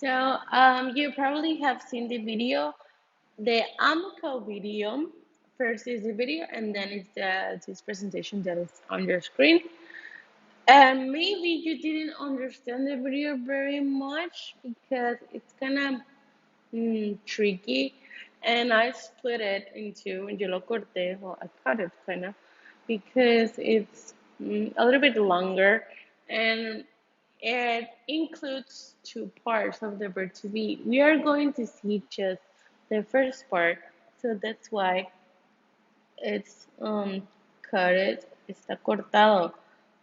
So, you probably have seen the video, the AMCO video. First is the video, and then it's this presentation that is on your screen. And maybe you didn't understand the video very much because it's kind of tricky, and I split it into, yo lo corté, well, I cut it kind of, because it's a little bit longer, and it includes two parts of the verb to be. We are going to see just the first part, so that's why it's cut it, está cortado,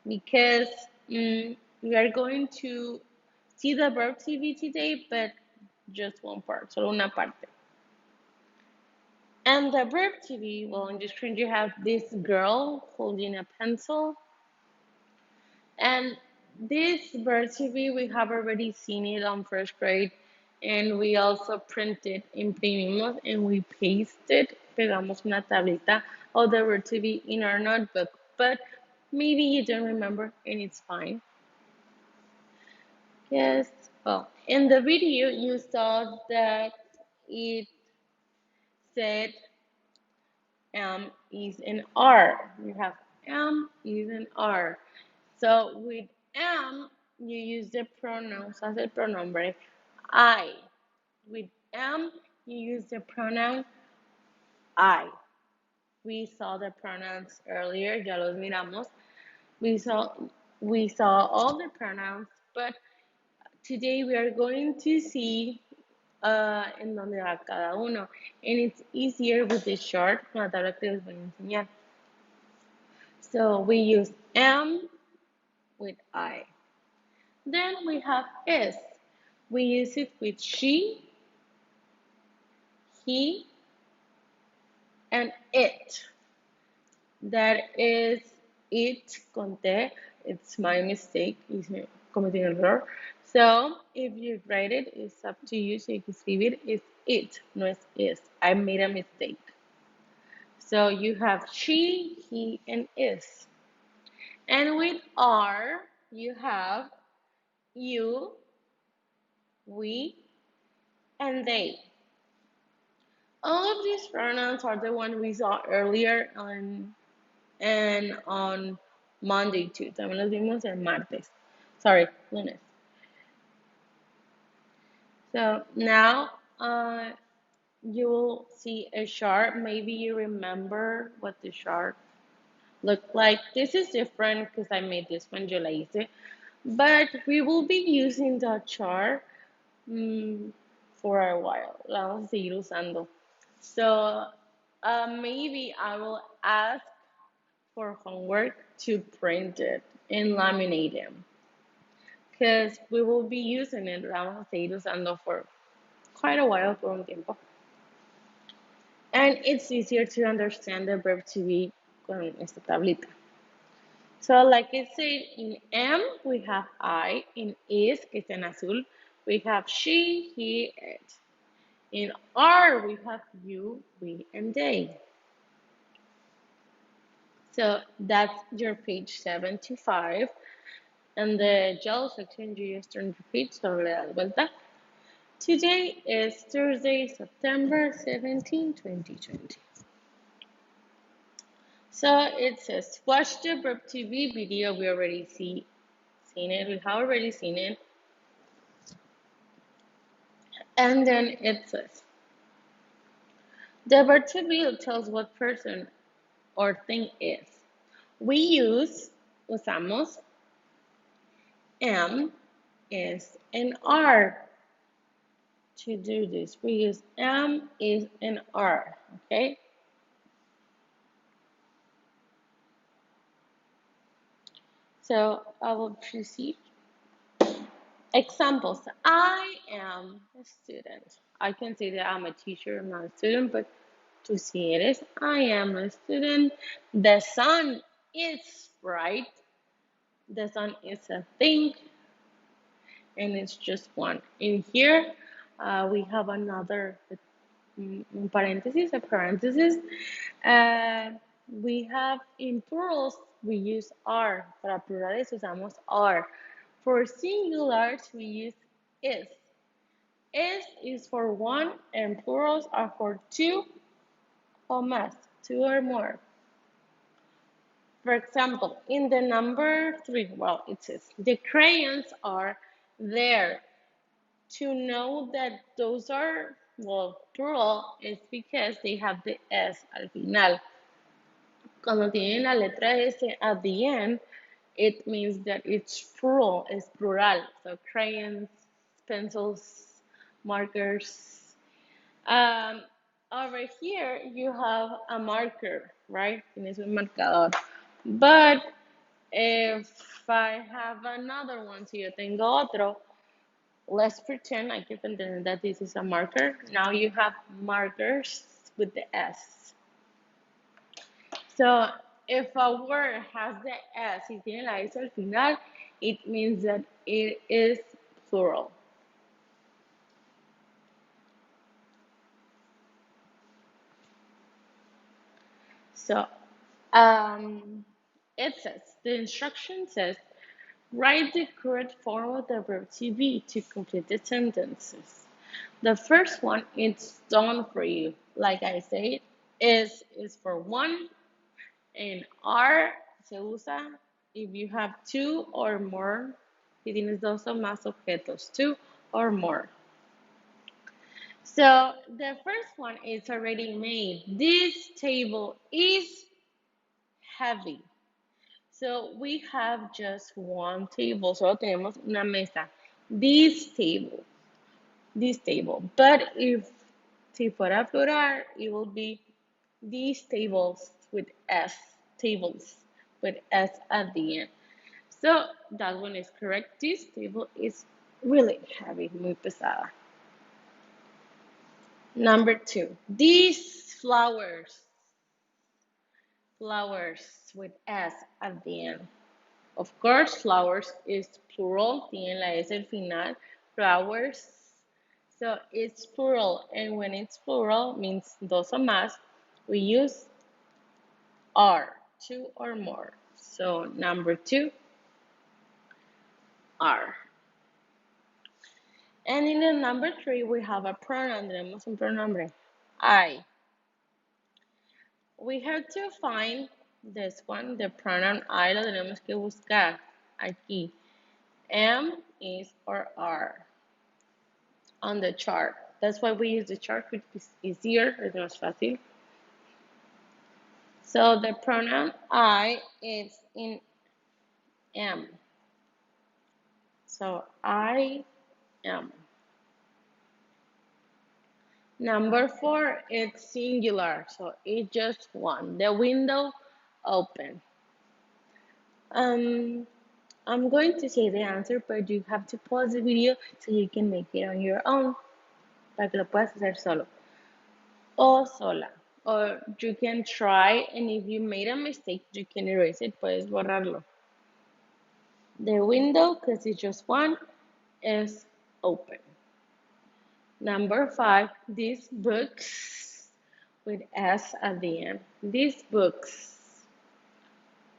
because we are going to see the verb to be today, but just one part, solo una parte. And the verb to be, well, on the screen you have this girl holding a pencil. And this verb to be, we have already seen it on first grade. And we also printed, imprimimos, and we pasted, pegamos una tablita of the verb to be in our notebook. But maybe you don't remember, and it's fine. Yes. Well, in the video, you saw that it said is an R. You have is an R. So with you use the pronouns as a pronombre I. With you use the pronoun I. We saw the pronouns earlier, ya los miramos. We saw all the pronouns, but today we are going to see en donde va cada uno. And it's easier with the chart, con la tabla que les voy a enseñar. So we use am with I. Then we have is. We use it with she, he, and it. That is it, conté. It's my mistake. Cometí un error. So if you write it, it's up to you. So you can escribe it. It's it, no es is. I made a mistake. So you have she, he, and is. And with are, you have you, we, and they. All of these pronouns are the ones we saw earlier on Monday too. También los vimos el martes. Sorry, lunes. So now you will see a chart. Maybe you remember what the chart looked like. This is different because I made this one, yo la hice. But we will be using the chart for a while. La vamos a seguir usando. So maybe I will ask for homework to print it and laminate them because we will be using it. La vamos a seguir usando for quite a while, por un tiempo. And it's easier to understand the verb to be con esta tablita. So like I said, in am we have I, in is, que está en azul, we have she, he, it. In are, we have you, we, and they. So that's your page 75. And the yellow section, you just turn the page, so le das vuelta. Today is Thursday, September 17, 2020. So it says, watch the verb to be video. We already seen it. We have already seen it. And then it says, the verb to be tells what person or thing is. We usamos am, is, and are to do this. We use am, is, and are, okay? So I will proceed. Examples. I am a student. I can say that I'm a teacher, I'm not a student, but to see it is I am a student. The sun is bright. The sun is a thing, and it's just one. In here, we have another parenthesis, a parenthesis. We have in plurals, we use are. Para plurales usamos are. For singulars, we use is. Es is for one, and plurals are for two or más, two or more. For example, in the number 3, well, it says the crayons are there. To know that those are, well, plural is because they have the S al final. Cuando tienen la letra S at the end, it means that it's plural, it's plural. So crayons, pencils, markers. Um, Over here, you have a marker, right? Tienes un marcador. But if I have another one, si yo tengo otro, let's pretend, I can pretend that this is a marker. Now you have markers with the S. So if a word has the S y tiene la S al final, it means that it is plural. So it says, the instruction says, write the correct form of the verb to be to complete the sentences. The first one is done for you. Like I said, is for one, and are se usa if you have two or more. Si tienes dos o más objetos, two or more. So the first one is already made. This table is heavy. So we have just one table. Solo tenemos una mesa. This table. This table. But if si fuera plural, it will be these tables with S. Tables with S at the end. So that one is correct. This table is really heavy, muy pesada. Number 2, these flowers. Flowers with S at the end. Of course, flowers is plural, tiene la S al final. Flowers. So it's plural, and when it's plural, means dos o más, we use are, two or more. So number 2, are. And in the number 3, we have a pronoun. Tenemos un pronombre. I. We have to find this one, the pronoun I, lo tenemos que buscar aquí. Am, is, or are on the chart. That's why we use the chart, which is easier, es más fácil. So the pronoun I is in am. So I am. Number 4, it's singular, so it's just one. The window open. I'm going to say the answer, but you have to pause the video so you can make it on your own, para que lo puedas hacer solo o sola. Or you can try, and if you made a mistake, you can erase it, puedes borrarlo. The window, because it's just one, is open. Number 5, these books with S at the end. These books.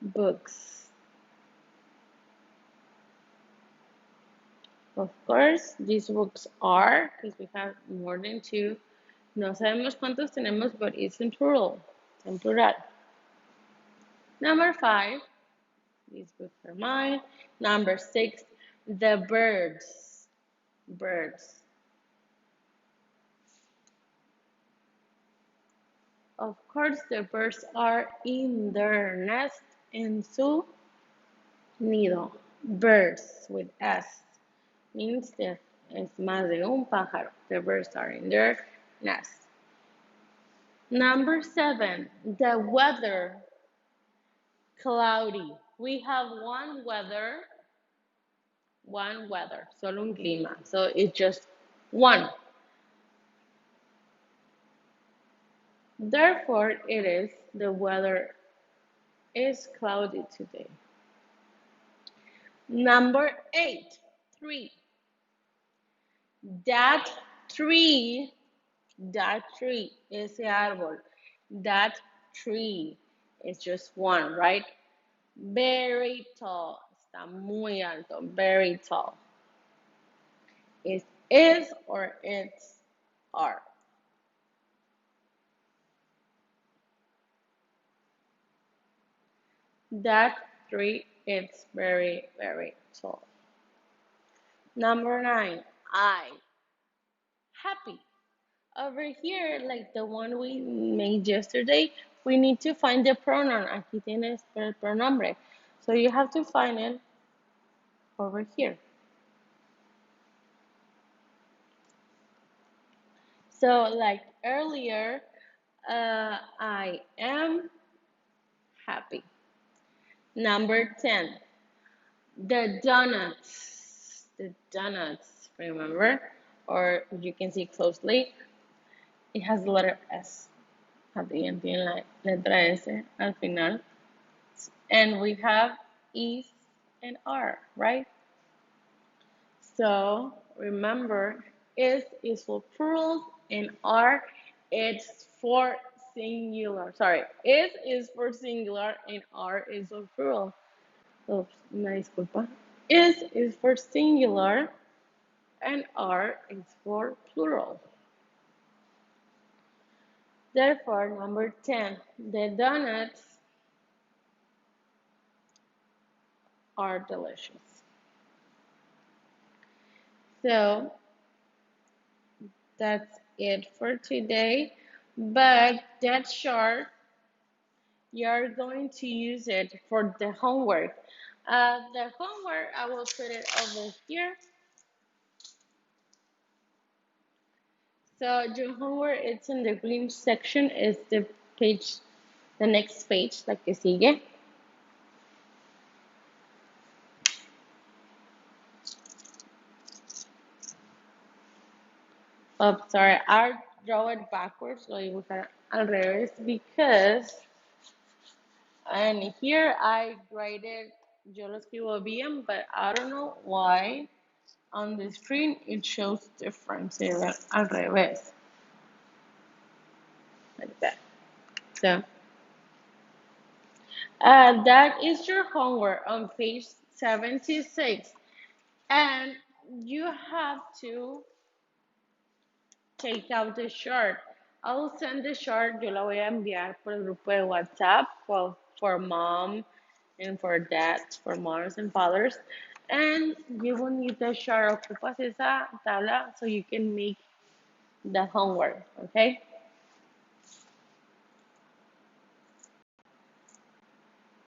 Books. Of course, these books are, because we have more than 2. No sabemos cuántos tenemos, but it's in plural. En plural. Number 5, these books are mine. Number 6, the birds. Birds. Of course, the birds are in their nest, en su nido. Birds with S means that es más de un pájaro. The birds are in their nest. Number 7, the weather. Cloudy. We have one weather, solo un clima. So it's just one. Therefore, it is the weather is cloudy today. Number 8, 3. That tree, ese árbol, that tree is just one, right? Very tall, está muy alto, very tall. Is Is or it's are. That tree is very, very tall. Number 9, I. Happy. Over here, like the one we made yesterday, we need to find the pronoun. Aquí tienes el pronombre. So you have to find it over here. So like earlier, I am happy. Number 10, the donuts. The donuts, remember? Or you can see closely, it has the letter S at the end, tiene la letra S al final. And we have is and are, right? So remember, is for plural and are it's for singular. Sorry, is for singular and are is for plural. Oops, una disculpa. Is for singular and are is for plural. Therefore, number 10, the donuts are delicious. So that's it for today. But that chart, you're going to use it for the homework. The homework, I will put it over here. So your homework, it's in the green section, is the page, the next page, la que sigue. Oh, sorry, I'll draw it backwards, lo dibujar al revés, because, and here I graded, yo lo escribo bien, but I don't know why on the screen it shows different, al revés, like that. So, that is your homework on page 76. And you have to take out the chart. I'll send the chart, yo la voy a enviar por el grupo de WhatsApp for mom and for dads, for mothers and fathers. And you will need the chart. Ocupas esa tabla so you can make the homework, okay?